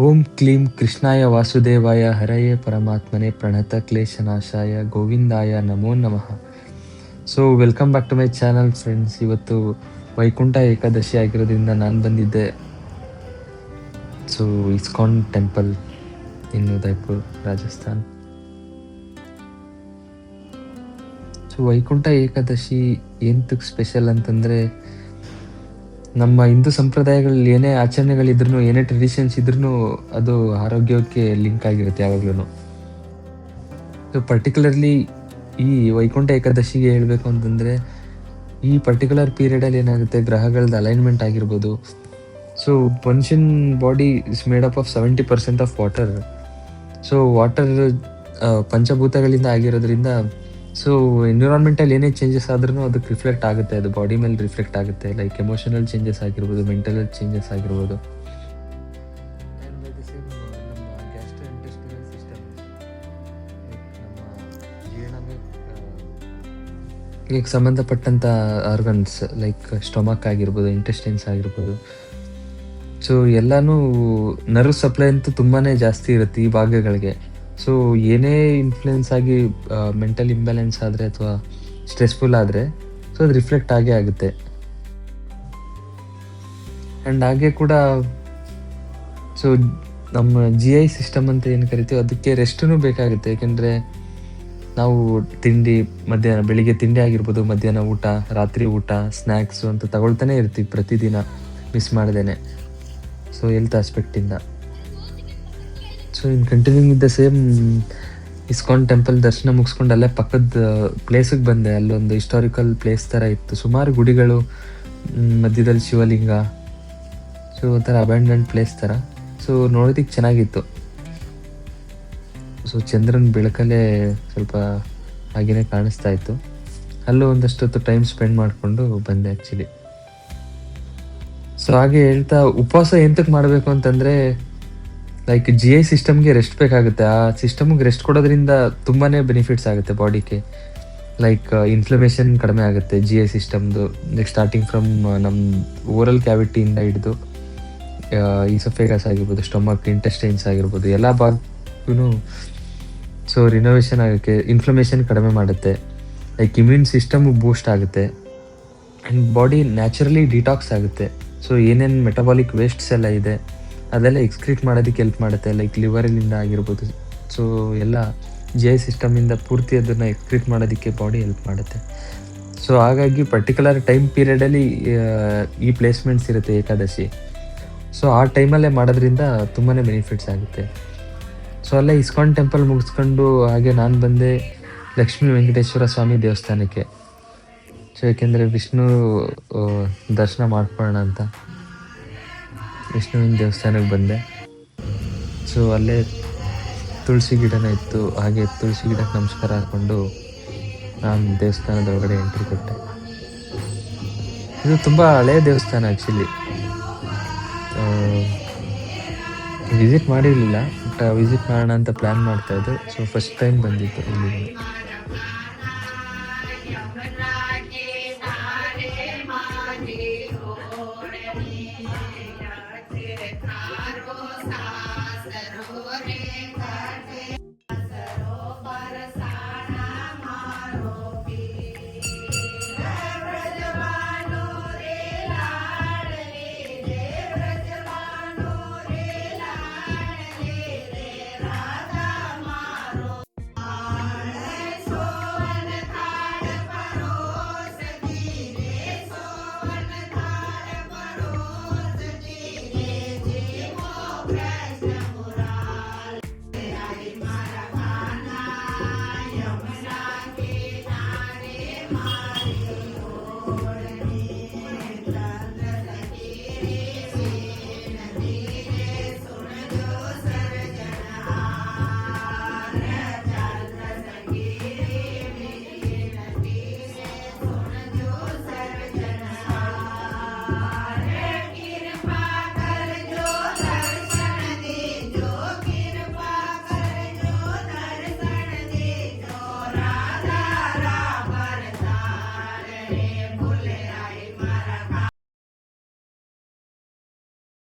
ಓಂ ಕ್ಲೀಂ ಕೃಷ್ಣಾಯ ವಾಸುದೇವಾಯ ಹರಯೇ ಪರಮಾತ್ಮನೆ ಪ್ರಣತ ಕ್ಲೇಶನಾಶಾಯ ಗೋವಿಂದಾಯ ನಮೋ ನಮಃ. So welcome back to my channel friends. ಇವತ್ತು ವೈಕುಂಠ ಏಕಾದಶಿ ಆಗಿರೋದ್ರಿಂದ ನಾನು ಬಂದಿದ್ದೆ ISKCON temple in Udaipur, Rajasthan. Vaikuntha Ekadashi ಎಂತಕ್ಕೆ ಸ್ಪೆಷಲ್ ಅಂತಂದರೆ, ನಮ್ಮ ಹಿಂದೂ ಸಂಪ್ರದಾಯಗಳಲ್ಲಿ ಏನೇ ಆಚರಣೆಗಳಿದ್ರು, ಏನೇ ಟ್ರೆಡಿಷನ್ಸ್ ಇದ್ರೂ ಅದು ಆರೋಗ್ಯಕ್ಕೆ ಲಿಂಕ್ ಆಗಿರುತ್ತೆ ಯಾವಾಗ್ಲೂ. ಪರ್ಟಿಕ್ಯುಲರ್ಲಿ ಈ ವೈಕುಂಠ ಏಕಾದಶಿಗೆ ಹೇಳಬೇಕು ಅಂತಂದರೆ, ಈ ಪರ್ಟಿಕ್ಯುಲರ್ ಪೀರಿಯಡಲ್ಲಿ ಏನಾಗುತ್ತೆ, ಗ್ರಹಗಳದ್ದು ಅಲೈನ್ಮೆಂಟ್ ಆಗಿರ್ಬೋದು. ಸೊ ಮನುಷ್ಯನ್ body is made up of 70% of water. So water ಪಂಚಭೂತಗಳಿಂದ ಆಗಿರೋದ್ರಿಂದ, ಸೊ ಎನ್ವಿರಾನ್ಮೆಂಟಲ್ಲಿ ಏನೇ ಚೇಂಜಸ್ ಆದ್ರೂ ಅದಕ್ಕೆ ರಿಫ್ಲೆಕ್ಟ್ ಆಗುತ್ತೆ, ಅದು ಬಾಡಿ ಮೇಲೆ ರಿಫ್ಲೆಕ್ಟ್ ಆಗುತ್ತೆ. ಲೈಕ್ ಎಮೋಷನಲ್ ಚೇಂಜಸ್ ಆಗಿರ್ಬೋದು, ಮೆಂಟಲ್ ಚೇಂಜಸ್ ಆಗಿರ್ಬೋದು. ಈಗ ಸಂಬಂಧಪಟ್ಟಂಥ ಆರ್ಗನ್ಸ್ ಲೈಕ್ ಸ್ಟೊಮಕ್ ಆಗಿರ್ಬೋದು, ಇಂಟೆಸ್ಟೈನ್ಸ್ ಆಗಿರ್ಬೋದು, ಸೊ ಎಲ್ಲನೂ ನರ್ವ್ ಸಪ್ಲೈ ಅಂತೂ ತುಂಬಾ ಜಾಸ್ತಿ ಇರುತ್ತೆ ಈ ಭಾಗಗಳಿಗೆ. ಸೊ ಏನೇ ಇನ್ಫ್ಲುಯೆನ್ಸ್ ಆಗಿ ಮೆಂಟಲ್ ಇಂಬ್ಯಾಲೆನ್ಸ್ ಆದರೆ ಅಥವಾ ಸ್ಟ್ರೆಸ್ಫುಲ್ ಆದರೆ, ಸೊ ಅದು ರಿಫ್ಲೆಕ್ಟ್ ಆಗೇ ಆಗುತ್ತೆ. ಆ್ಯಂಡ್ ಹಾಗೆ ಕೂಡ ಸೊ ನಮ್ಮ GI ಸಿಸ್ಟಮ್ ಅಂತ ಏನು ಕರಿತೀವಿ, ಅದಕ್ಕೆ ರೆಸ್ಟೂ ಬೇಕಾಗುತ್ತೆ. ಏಕೆಂದರೆ ನಾವು ಬೆಳಿಗ್ಗೆ ತಿಂಡಿ ಆಗಿರ್ಬೋದು, ಮಧ್ಯಾಹ್ನ ಊಟ, ರಾತ್ರಿ ಊಟ, ಸ್ನ್ಯಾಕ್ಸು ಅಂತ ತಗೊಳ್ತಾನೆ ಇರ್ತೀವಿ ಪ್ರತಿದಿನ ಮಿಸ್ ಮಾಡ್ದೇನೆ. ಸೊ ಹೆಲ್ತ್ ಆಸ್ಪೆಕ್ಟಿಂದ. So in continuing with the same, ISKCON temple ದರ್ಶನ ಮುಗಿಸ್ಕೊಂಡು ಅಲ್ಲೇ ಪಕ್ಕದ ಪ್ಲೇಸಿಗೆ ಬಂದೆ. ಅಲ್ಲೊಂದು ಹಿಸ್ಟಾರಿಕಲ್ ಪ್ಲೇಸ್ ಥರ ಇತ್ತು, ಸುಮಾರು ಗುಡಿಗಳು, ಮಧ್ಯದಲ್ಲಿ ಶಿವಲಿಂಗ. ಸೊ ಒಂಥರ ಅಬ್ಯಾಂಡನ್ಡ್ ಪ್ಲೇಸ್ ಥರ. ಸೊ ನೋಡೋದಕ್ಕೆ ಚೆನ್ನಾಗಿತ್ತು. ಸೊ ಚಂದ್ರನ ಬೆಳಕಲ್ಲೇ ಸ್ವಲ್ಪ ಹಾಗೇನೆ ಕಾಣಿಸ್ತಾ ಇತ್ತು. ಅಲ್ಲೂ ಒಂದಷ್ಟೊತ್ತು ಟೈಮ್ ಸ್ಪೆಂಡ್ ಮಾಡಿಕೊಂಡು ಬಂದೆ ಆ್ಯಕ್ಚುಲಿ. ಸೊ ಹಾಗೆ ಹೇಳ್ತಾ, ಉಪವಾಸ ಎಂತಕ್ಕೆ ಮಾಡಬೇಕು ಅಂತಂದರೆ, ಲೈಕ್ GI ಸಿಸ್ಟಮ್ಗೆ ರೆಸ್ಟ್ ಬೇಕಾಗುತ್ತೆ. ಆ ಸಿಸ್ಟಮ್ಗೆ ರೆಸ್ಟ್ ಕೊಡೋದ್ರಿಂದ ತುಂಬಾ ಬೆನಿಫಿಟ್ಸ್ ಆಗುತ್ತೆ ಬಾಡಿಗೆ. ಲೈಕ್ ಇನ್ಫ್ಲಮೇಷನ್ ಕಡಿಮೆ ಆಗುತ್ತೆ GI ಸಿಸ್ಟಮ್ದು. ಲೈಕ್ ಸ್ಟಾರ್ಟಿಂಗ್ ಫ್ರಮ್ ನಮ್ಮ ಓರಲ್ ಕ್ಯಾವಿಟಿಯಿಂದ ಹಿಡಿದು ಈಸೋಫೇಗಸ್ ಆಗಿರ್ಬೋದು, ಸ್ಟೊಮಕ್, ಇಂಟೆಸ್ಟೈನ್ಸ್ ಆಗಿರ್ಬೋದು, ಎಲ್ಲ ಭಾಗಕ್ಕೂ ಸೊ ರಿನೋವೇಷನ್ ಆಗೋಕ್ಕೆ, ಇನ್ಫ್ಲಮೇಷನ್ ಕಡಿಮೆ ಮಾಡುತ್ತೆ. ಲೈಕ್ ಇಮ್ಯೂನ್ ಸಿಸ್ಟಮ್ ಬೂಸ್ಟ್ ಆಗುತ್ತೆ. ಆ್ಯಂಡ್ ಬಾಡಿ ನ್ಯಾಚುರಲಿ ಡಿಟಾಕ್ಸ್ ಆಗುತ್ತೆ. ಸೊ ಏನೇನು ಮೆಟಬಾಲಿಕ್ ವೇಸ್ಟ್ಸ್ ಎಲ್ಲ ಇದೆ ಅದೆಲ್ಲ ಎಕ್ಸ್ಕ್ರೀಟ್ ಮಾಡೋದಕ್ಕೆ ಹೆಲ್ಪ್ ಮಾಡುತ್ತೆ. ಲೈಕ್ ಲಿವರಲ್ಲಿಂದ ಆಗಿರ್ಬೋದು. ಸೊ ಎಲ್ಲ GI ಸಿಸ್ಟಮಿಂದ ಪೂರ್ತಿ ಅದನ್ನು ಎಕ್ಸ್ಕ್ರೀಟ್ ಮಾಡೋದಕ್ಕೆ ಬಾಡಿ ಹೆಲ್ಪ್ ಮಾಡುತ್ತೆ. ಸೊ ಹಾಗಾಗಿ ಪರ್ಟಿಕ್ಯುಲರ್ ಟೈಮ್ ಪೀರಿಯಡಲ್ಲಿ ಈ ಪ್ಲೇಸ್ಮೆಂಟ್ಸ್ ಇರುತ್ತೆ ಏಕಾದಶಿ. ಸೊ ಆ ಟೈಮಲ್ಲೇ ಮಾಡೋದ್ರಿಂದ ತುಂಬಾ ಬೆನಿಫಿಟ್ಸ್ ಆಗುತ್ತೆ. ಸೊ ಅಲ್ಲೇ ಇಸ್ಕಾನ್ ಟೆಂಪಲ್ ಮುಗಿಸ್ಕೊಂಡು ಹಾಗೆ ನಾನು ಬಂದೆ ಲಕ್ಷ್ಮೀ ವೆಂಕಟೇಶ್ವರ ಸ್ವಾಮಿ ದೇವಸ್ಥಾನಕ್ಕೆ. ಸೊ ಏಕೆಂದರೆ ವಿಷ್ಣು ದರ್ಶನ ಮಾಡ್ಕೊಳ್ಳೋಣ ಅಂತ ವಿಷ್ಣುವಿನ ದೇವಸ್ಥಾನಕ್ಕೆ ಬಂದೆ. ಸೊ ಅಲ್ಲೇ ತುಳಸಿ ಗಿಡನ ಇತ್ತು, ಹಾಗೆ ತುಳಸಿ ಗಿಡಕ್ಕೆ ನಮಸ್ಕಾರ ಹಾಕ್ಕೊಂಡು ನಾನು ದೇವಸ್ಥಾನದ ಒಳಗಡೆ ಎಂಟ್ರಿ ಕೊಟ್ಟೆ. ಇದು ತುಂಬ ಹಳೆಯ ದೇವಸ್ಥಾನ ಆ್ಯಕ್ಚುಲಿ. ವಿಸಿಟ್ ಮಾಡಿರಲಿಲ್ಲ, ಬಟ್ ವಿಸಿಟ್ ಮಾಡೋಣ ಅಂತ ಪ್ಲ್ಯಾನ್ ಮಾಡ್ತಾಯಿದ್ದೆ. ಸೊ ಫಸ್ಟ್ ಟೈಮ್ ಬಂದಿತ್ತು ಇಲ್ಲಿ.